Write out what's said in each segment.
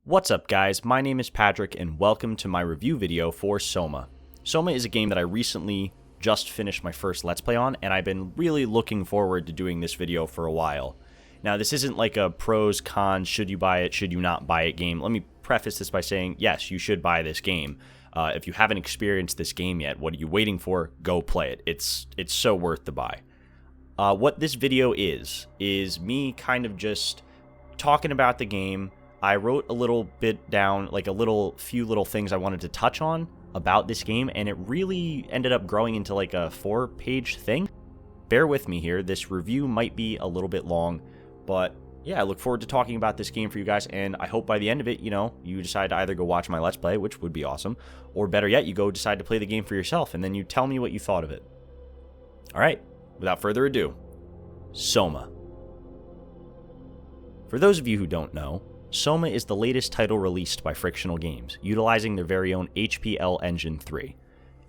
What's up guys, my name is Patrick and welcome to my review video for SOMA. SOMA is a game that I recently just finished my first Let's Play on, and I've been really looking forward to doing this video for a while. Now this isn't like a pros, cons, should you buy it, should you not buy it game. Let me preface this by saying, yes, you should buy this game. If you haven't experienced this game yet, what are you waiting for? Go play it. It's so worth the buy. What this video is me kind of just talking about the game. I wrote a little bit down, like few little things I wanted to touch on about this game, and it really ended up growing into like a 4-page thing. Bear with me here, this review might be a little bit long, but yeah, I look forward to talking about this game for you guys, and I hope by the end of it, you decide to either go watch my Let's Play, which would be awesome, or better yet, you go decide to play the game for yourself, and then you tell me what you thought of it. Alright, without further ado, SOMA. For those of you who don't know, SOMA is the latest title released by Frictional Games, utilizing their very own HPL Engine 3.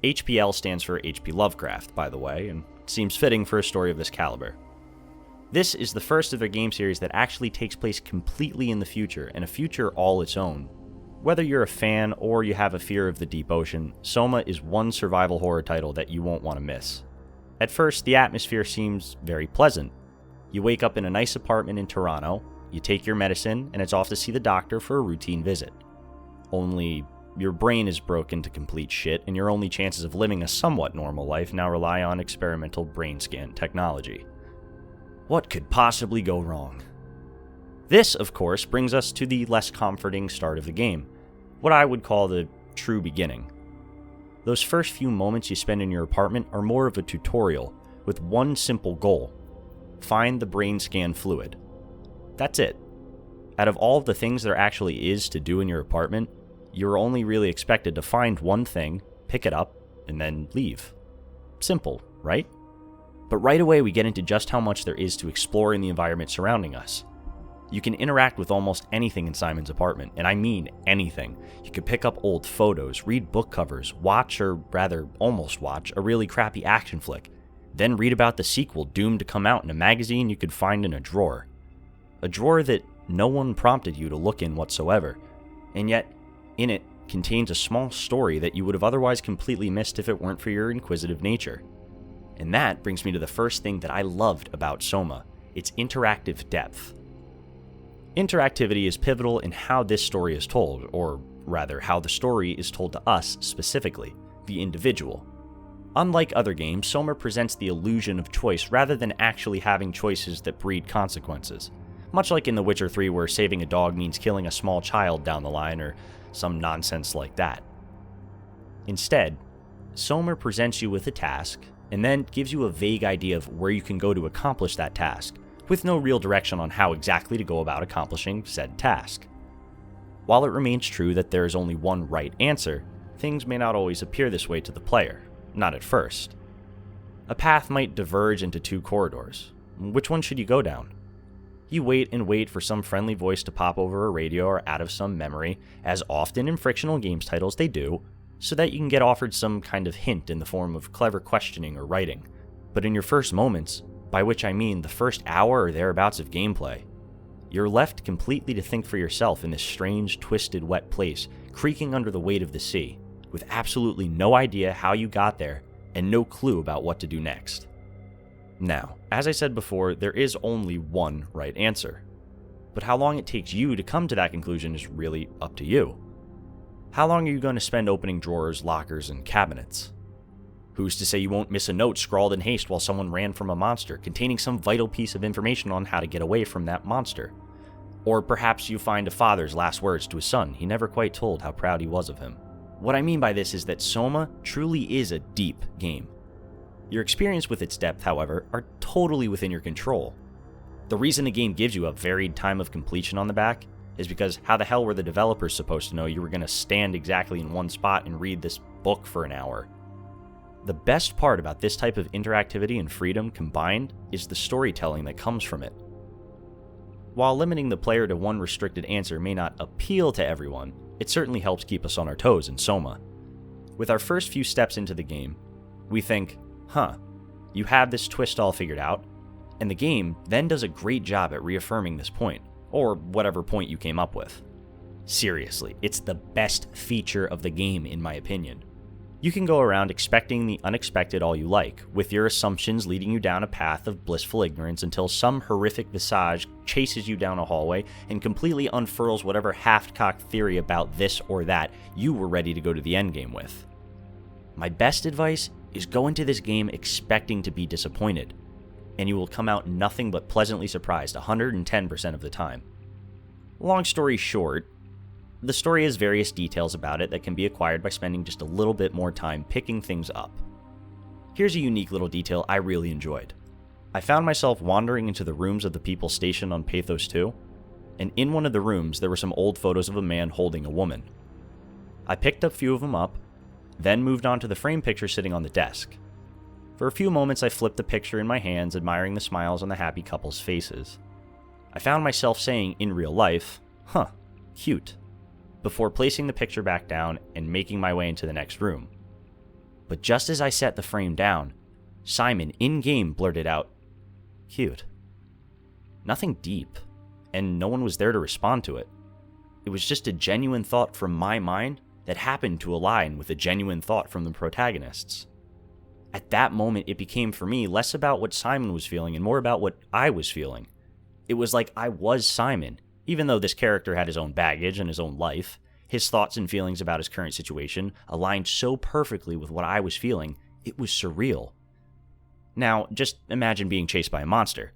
HPL stands for H.P. Lovecraft, by the way, and seems fitting for a story of this caliber. This is the first of their game series that actually takes place completely in the future, and a future all its own. Whether you're a fan or you have a fear of the deep ocean, SOMA is one survival horror title that you won't want to miss. At first, the atmosphere seems very pleasant. You wake up in a nice apartment in Toronto, you take your medicine, and it's off to see the doctor for a routine visit. Only, your brain is broken to complete shit, and your only chances of living a somewhat normal life now rely on experimental brain scan technology. What could possibly go wrong? This, of course, brings us to the less comforting start of the game, what I would call the true beginning. Those first few moments you spend in your apartment are more of a tutorial, with one simple goal: find the brain scan fluid. That's it. Out of all of the things there actually is to do in your apartment, you're only really expected to find one thing, pick it up, and then leave. Simple, right? But right away we get into just how much there is to explore in the environment surrounding us. You can interact with almost anything in Simon's apartment, and I mean anything. You could pick up old photos, read book covers, watch, or rather almost watch, a really crappy action flick, then read about the sequel doomed to come out in a magazine you could find in a drawer. A drawer that no one prompted you to look in whatsoever, and yet in it contains a small story that you would have otherwise completely missed if it weren't for your inquisitive nature. And that brings me to the first thing that I loved about SOMA, its interactive depth. Interactivity is pivotal in how this story is told, or rather how the story is told to us specifically, the individual. Unlike other games, SOMA presents the illusion of choice rather than actually having choices that breed consequences. Much like in The Witcher 3 where saving a dog means killing a small child down the line or some nonsense like that. Instead, SOMA presents you with a task and then gives you a vague idea of where you can go to accomplish that task, with no real direction on how exactly to go about accomplishing said task. While it remains true that there is only one right answer, things may not always appear this way to the player, not at first. A path might diverge into two corridors. Which one should you go down? You wait and wait for some friendly voice to pop over a radio or out of some memory, as often in Frictional Games titles they do, so that you can get offered some kind of hint in the form of clever questioning or writing. But in your first moments, by which I mean the first hour or thereabouts of gameplay, you're left completely to think for yourself in this strange, twisted, wet place, creaking under the weight of the sea, with absolutely no idea how you got there, and no clue about what to do next. Now, as I said before, there is only one right answer. But how long it takes you to come to that conclusion is really up to you. How long are you going to spend opening drawers, lockers, and cabinets? Who's to say you won't miss a note scrawled in haste while someone ran from a monster, containing some vital piece of information on how to get away from that monster? Or perhaps you find a father's last words to his son he never quite told how proud he was of him. What I mean by this is that SOMA truly is a deep game. Your experience with its depth, however, are totally within your control. The reason the game gives you a varied time of completion on the back is because how the hell were the developers supposed to know you were going to stand exactly in one spot and read this book for an hour? The best part about this type of interactivity and freedom combined is the storytelling that comes from it. While limiting the player to one restricted answer may not appeal to everyone, it certainly helps keep us on our toes in SOMA. With our first few steps into the game, we think, you have this twist all figured out, and the game then does a great job at reaffirming this point, or whatever point you came up with. Seriously, it's the best feature of the game in my opinion. You can go around expecting the unexpected all you like, with your assumptions leading you down a path of blissful ignorance until some horrific visage chases you down a hallway and completely unfurls whatever half-cocked theory about this or that you were ready to go to the endgame with. My best advice is go into this game expecting to be disappointed, and you will come out nothing but pleasantly surprised 110% of the time. Long story short, the story has various details about it that can be acquired by spending just a little bit more time picking things up. Here's a unique little detail I really enjoyed. I found myself wandering into the rooms of the people stationed on Pathos 2, and in one of the rooms there were some old photos of a man holding a woman. I picked a few of them up, then moved on to the frame picture sitting on the desk. For a few moments I flipped the picture in my hands, admiring the smiles on the happy couple's faces. I found myself saying in real life, "Huh, cute," before placing the picture back down and making my way into the next room. But just as I set the frame down, Simon in-game blurted out, "Cute." Nothing deep, and no one was there to respond to it. It was just a genuine thought from my mind that happened to align with a genuine thought from the protagonists. At that moment, it became for me less about what Simon was feeling and more about what I was feeling. It was like I was Simon. Even though this character had his own baggage and his own life, his thoughts and feelings about his current situation aligned so perfectly with what I was feeling, it was surreal. Now, just imagine being chased by a monster.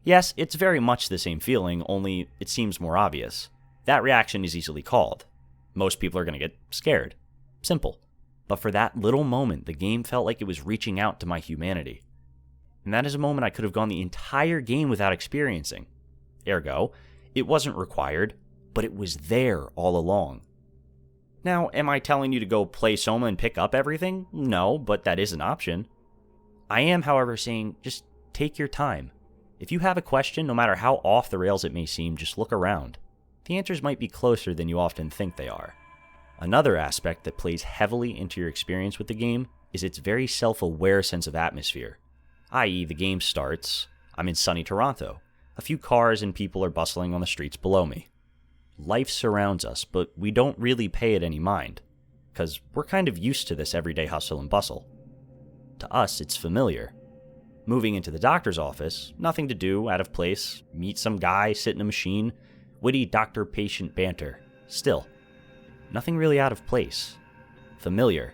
Yes, it's very much the same feeling, only it seems more obvious. That reaction is easily called. Most people are going to get scared. Simple. But for that little moment, the game felt like it was reaching out to my humanity. And that is a moment I could have gone the entire game without experiencing. Ergo, it wasn't required, but it was there all along. Now, am I telling you to go play SOMA and pick up everything? No, but that is an option. I am, however, saying just take your time. If you have a question, no matter how off the rails it may seem, just look around. The answers might be closer than you often think they are. Another aspect that plays heavily into your experience with the game is its very self-aware sense of atmosphere. I.e., the game starts, I'm in sunny Toronto. A few cars and people are bustling on the streets below me. Life surrounds us, but we don't really pay it any mind, because we're kind of used to this everyday hustle and bustle. To us, it's familiar. Moving into the doctor's office, nothing to do, out of place, meet some guy, sit in a machine, witty doctor-patient banter. Still, nothing really out of place. Familiar.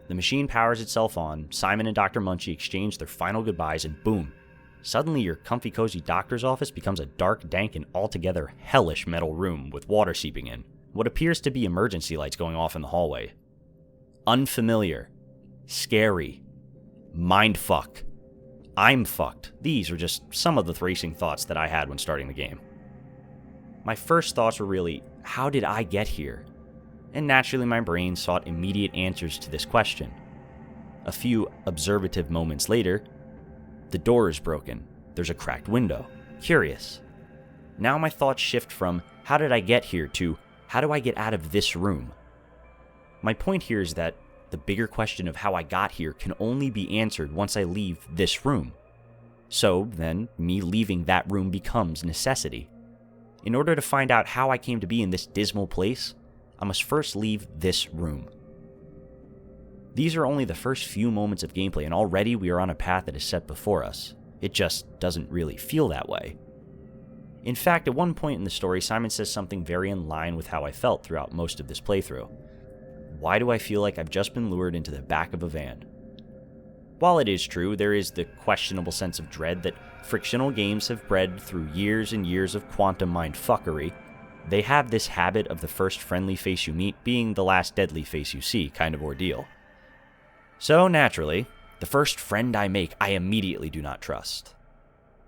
The machine powers itself on, Simon and Dr. Munchie exchange their final goodbyes, and boom, suddenly your comfy cozy doctor's office becomes a dark, dank, and altogether hellish metal room with water seeping in, what appears to be emergency lights going off in the hallway. Unfamiliar. Scary. Mindfuck. I'm fucked. These are just some of the racing thoughts that I had when starting the game. My first thoughts were really, how did I get here? And naturally my brain sought immediate answers to this question. A few observative moments later, the door is broken. There's a cracked window. Curious. Now my thoughts shift from, how did I get here, to, how do I get out of this room? My point here is that the bigger question of how I got here can only be answered once I leave this room. So then, me leaving that room becomes necessity. In order to find out how I came to be in this dismal place, I must first leave this room. These are only the first few moments of gameplay, and already we are on a path that is set before us. It just doesn't really feel that way. In fact, at one point in the story, Simon says something very in line with how I felt throughout most of this playthrough. Why do I feel like I've just been lured into the back of a van? While it is true, there is the questionable sense of dread that frictional games have bred through years and years of quantum mindfuckery. They have this habit of the first friendly face you meet being the last deadly face you see kind of ordeal. So, naturally, the first friend I make, I immediately do not trust.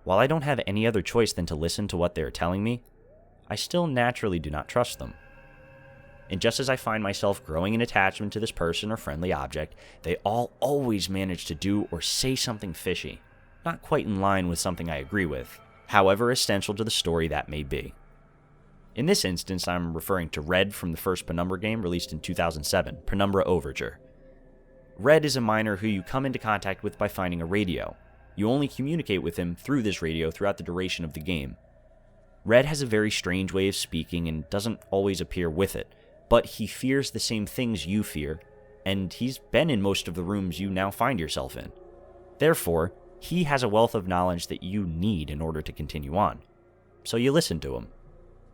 While I don't have any other choice than to listen to what they are telling me, I still naturally do not trust them. And just as I find myself growing an attachment to this person or friendly object, they all always manage to do or say something fishy, not quite in line with something I agree with, however essential to the story that may be. In this instance, I'm referring to Red from the first Penumbra game released in 2007, Penumbra Overture. Red is a miner who you come into contact with by finding a radio. You only communicate with him through this radio throughout the duration of the game. Red has a very strange way of speaking and doesn't always appear with it, but he fears the same things you fear, and he's been in most of the rooms you now find yourself in. Therefore, he has a wealth of knowledge that you need in order to continue on. So you listen to him.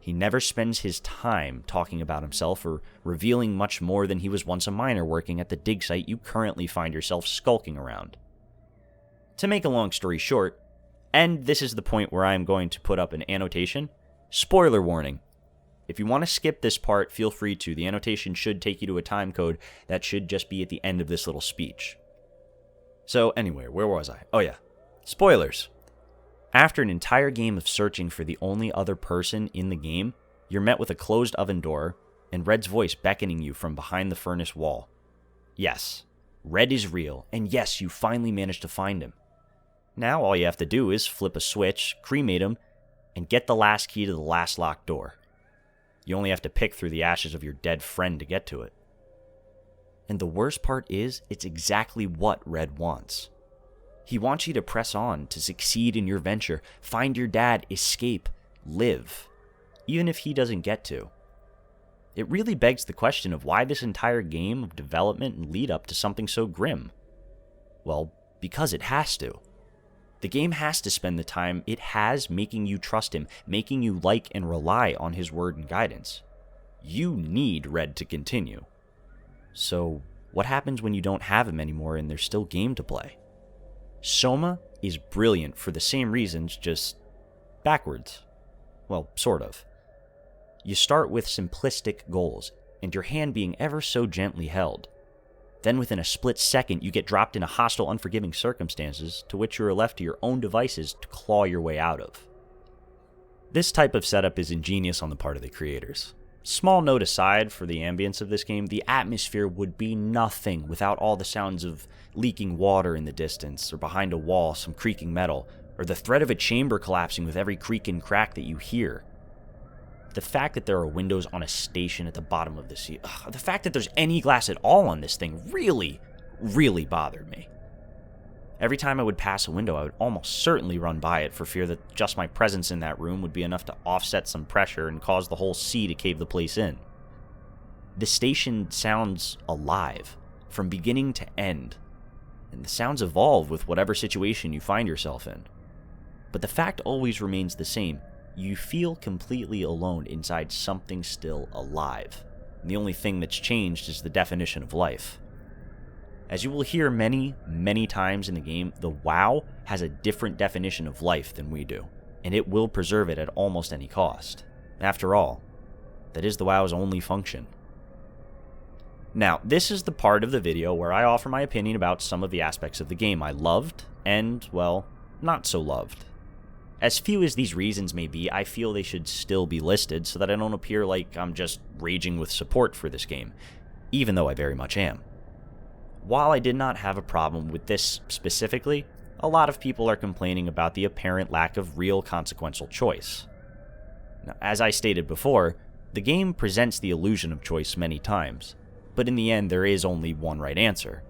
He never spends his time talking about himself or revealing much more than he was once a miner working at the dig site you currently find yourself skulking around. To make a long story short, and this is the point where I am going to put up an annotation, spoiler warning. If you want to skip this part, feel free to. The annotation should take you to a time code that should just be at the end of this little speech. So anyway, where was I? Oh yeah, spoilers. After an entire game of searching for the only other person in the game, you're met with a closed oven door and Red's voice beckoning you from behind the furnace wall. Yes, Red is real, and yes, you finally managed to find him. Now all you have to do is flip a switch, cremate him, and get the last key to the last locked door. You only have to pick through the ashes of your dead friend to get to it. And the worst part is, it's exactly what Red wants. He wants you to press on, to succeed in your venture, find your dad, escape, live, even if he doesn't get to. It really begs the question of why this entire game of development and lead up to something so grim. Well, because it has to. The game has to spend the time it has making you trust him, making you like and rely on his word and guidance. You need Red to continue. So, what happens when you don't have him anymore and there's still game to play? SOMA is brilliant for the same reasons, just backwards. Well, sort of. You start with simplistic goals, and your hand being ever so gently held. Then within a split second, you get dropped into hostile, unforgiving circumstances to which you are left to your own devices to claw your way out of. This type of setup is ingenious on the part of the creators. Small note aside for the ambience of this game, the atmosphere would be nothing without all the sounds of leaking water in the distance, or behind a wall, some creaking metal, or the threat of a chamber collapsing with every creak and crack that you hear. The fact that there are windows on a station at the bottom of the sea, the fact that there's any glass at all on this thing really bothered me. Every time I would pass a window, I would almost certainly run by it for fear that just my presence in that room would be enough to offset some pressure and cause the whole sea to cave the place in. The station sounds alive, from beginning to end, and the sounds evolve with whatever situation you find yourself in. But the fact always remains the same. You feel completely alone inside something still alive. And the only thing that's changed is the definition of life. As you will hear many times in the game, the WoW has a different definition of life than we do, and it will preserve it at almost any cost. After all, that is the WoW's only function. Now, this is the part of the video where I offer my opinion about some of the aspects of the game I loved and, well, not so loved. As few as these reasons may be, I feel they should still be listed so that I don't appear like I'm just raging with support for this game, even though I very much am. While I did not have a problem with this specifically, a lot of people are complaining about the apparent lack of real consequential choice. Now, as I stated before, the game presents the illusion of choice many times, but in the end there is only one right answer.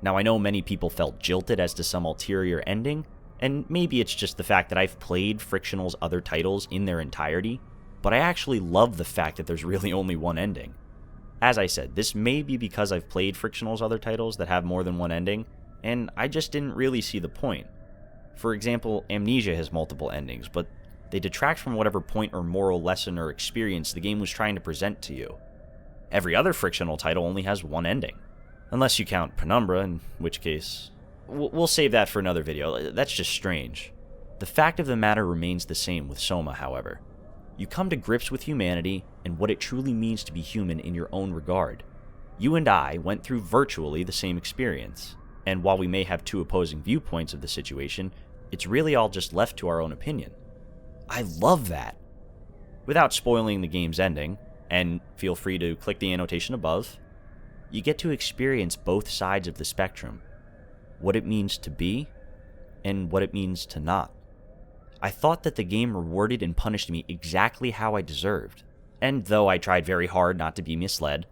Now I know many people felt jilted as to some ulterior ending, and maybe it's just the fact that I've played Frictional's other titles in their entirety, but I actually love the fact that there's really only one ending. As I said, this may be because I've played Frictional's other titles that have more than one ending, and I just didn't really see the point. For example, Amnesia has multiple endings, but they detract from whatever point or moral lesson or experience the game was trying to present to you. Every other Frictional title only has one ending. Unless you count Penumbra, in which case, we'll save that for another video. That's just strange. The fact of the matter remains the same with SOMA, however. You come to grips with humanity and what it truly means to be human in your own regard. You and I went through virtually the same experience, and while we may have two opposing viewpoints of the situation, it's really all just left to our own opinion. I love that. Without spoiling the game's ending, and feel free to click the annotation above, you get to experience both sides of the spectrum. What it means to be, and what it means to not. I thought that the game rewarded and punished me exactly how I deserved, and though I tried very hard not to be misled,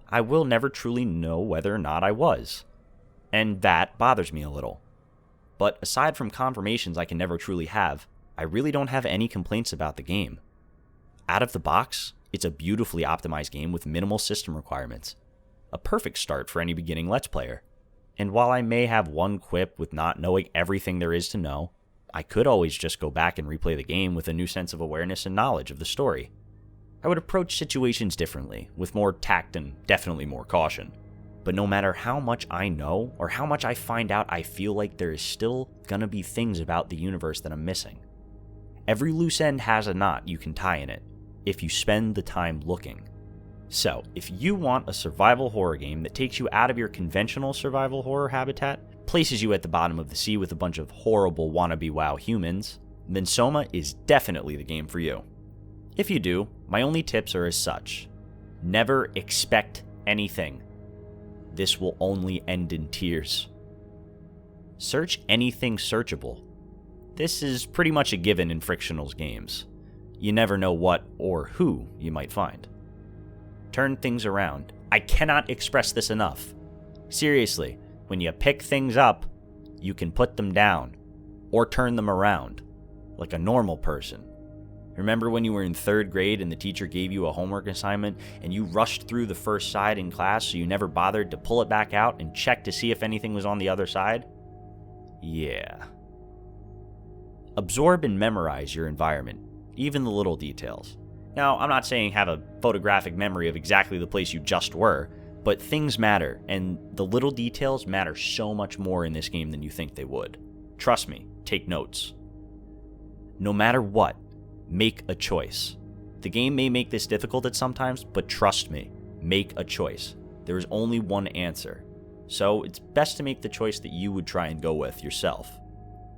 I will never truly know whether or not I was. And that bothers me a little. But aside from confirmations I can never truly have, I really don't have any complaints about the game. Out of the box, it's a beautifully optimized game with minimal system requirements. A perfect start for any beginning Let's Player. And while I may have one quip with not knowing everything there is to know, I could always just go back and replay the game with a new sense of awareness and knowledge of the story. I would approach situations differently, with more tact and definitely more caution. But no matter how much I know, or how much I find out, I feel like there is still gonna be things about the universe that I'm missing. Every loose end has a knot you can tie in it, if you spend the time looking. So, if you want a survival horror game that takes you out of your conventional survival horror habitat, places you at the bottom of the sea with a bunch of horrible wannabe WoW humans, then SOMA is definitely the game for you. If you do, my only tips are as such. Never expect anything. This will only end in tears. Search anything searchable. This is pretty much a given in Frictional's games. You never know what or who you might find. Turn things around. I cannot express this enough. Seriously, when you pick things up, you can put them down, or turn them around, like a normal person. Remember when you were in 3rd grade and the teacher gave you a homework assignment and you rushed through the first side in class so you never bothered to pull it back out and check to see if anything was on the other side? Yeah. Absorb and memorize your environment, even the little details. Now, I'm not saying have a photographic memory of exactly the place you just were, but things matter, and the little details matter so much more in this game than you think they would. Trust me, take notes. No matter what, make a choice. The game may make this difficult at sometimes, but trust me, make a choice. There is only one answer. So it's best to make the choice that you would try and go with yourself.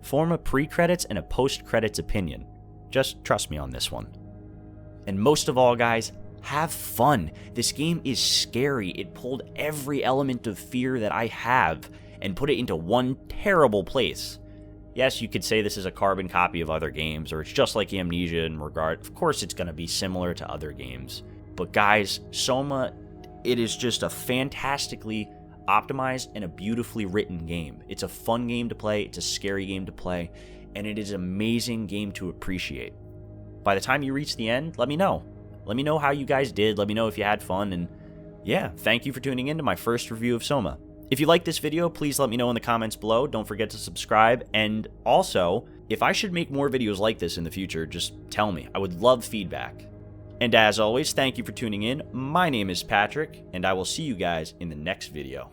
Form a pre-credits and a post-credits opinion. Just trust me on this one. And most of all, guys, have fun. This game is scary. It pulled every element of fear that I have and put it into one terrible place. Yes, you could say this is a carbon copy of other games, or it's just like Amnesia in regard. Of course, it's going to be similar to other games. But guys, SOMA, it is just a fantastically optimized and a beautifully written game. It's a fun game to play, it's a scary game to play, and it is an amazing game to appreciate. By the time you reach the end, let me know. Let me know how you guys did, let me know if you had fun, and yeah, thank you for tuning in to my first review of SOMA. If you like this video, please let me know in the comments below. Don't forget to subscribe, and also, if I should make more videos like this in the future, just tell me. I would love feedback. And as always, thank you for tuning in. My name is Patrick, and I will see you guys in the next video.